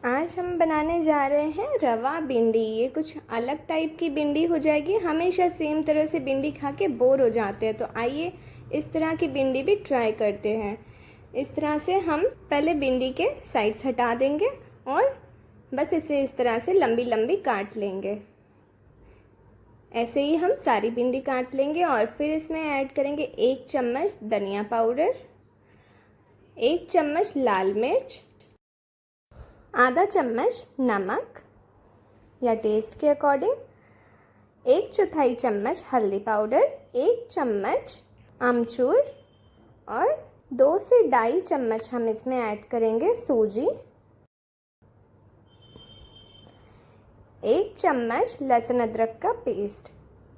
आज हम बनाने जा रहे हैं रवा भिंडी। ये कुछ अलग टाइप की भिंडी हो जाएगी। हमेशा सेम तरह से भिंडी खा के बोर हो जाते हैं, तो आइए इस तरह की भिंडी भी ट्राई करते हैं। इस तरह से हम पहले भिंडी के साइड्स हटा देंगे और बस इसे इस तरह से लंबी लंबी काट लेंगे। ऐसे ही हम सारी भिंडी काट लेंगे और फिर इसमें ऐड करेंगे 1 चम्मच धनिया पाउडर, 1 चम्मच लाल मिर्च, आधा चम्मच नमक या टेस्ट के अकॉर्डिंग, 1/4 चम्मच हल्दी पाउडर, 1 चम्मच आमचूर और 2 से 2.5 चम्मच हम इसमें ऐड करेंगे सूजी, 1 चम्मच लहसुन अदरक का पेस्ट।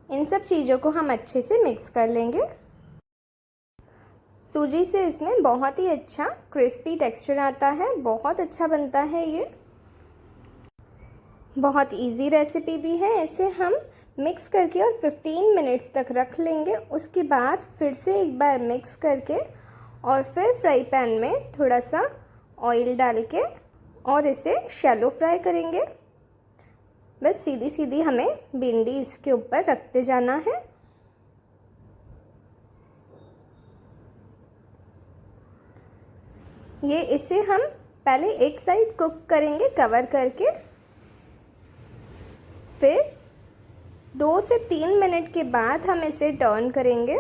इन सब चीज़ों को हम अच्छे से मिक्स कर लेंगे। सूजी से इसमें बहुत ही अच्छा क्रिस्पी टेक्सचर आता है, बहुत अच्छा बनता है। ये बहुत इजी रेसिपी भी है। इसे हम मिक्स करके और 15 मिनट्स तक रख लेंगे। उसके बाद फिर से एक बार मिक्स करके और फिर फ्राई पैन में थोड़ा सा ऑयल डाल के और इसे शैलो फ्राई करेंगे। बस सीधी सीधी हमें भिंडी इसके ऊपर रखते जाना है। ये इसे हम पहले एक साइड कुक करेंगे कवर करके, फिर 2 से 3 मिनट के बाद हम इसे टर्न करेंगे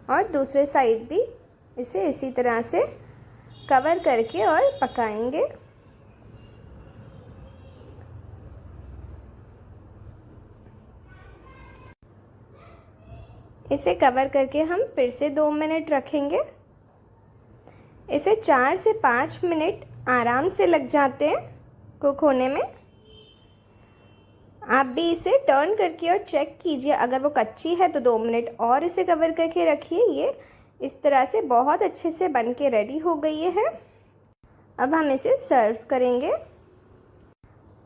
और दूसरे साइड भी इसे इसी तरह से कवर करके और पकाएंगे। इसे कवर करके हम फिर से 2 मिनट रखेंगे। इसे 4 से 5 मिनट आराम से लग जाते हैं कुक होने में। आप भी इसे टर्न करके और चेक कीजिए, अगर वो कच्ची है तो 2 मिनट और इसे कवर करके रखिए। ये इस तरह से बहुत अच्छे से बन के रेडी हो गई है। अब हम इसे सर्व करेंगे।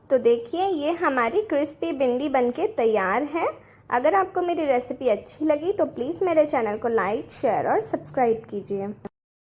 तो देखिए ये हमारी क्रिस्पी भिंडी बनके तैयार है। अगर आपको मेरी रेसिपी अच्छी लगी तो प्लीज़ मेरे चैनल को लाइक, शेयर और सब्सक्राइब कीजिए।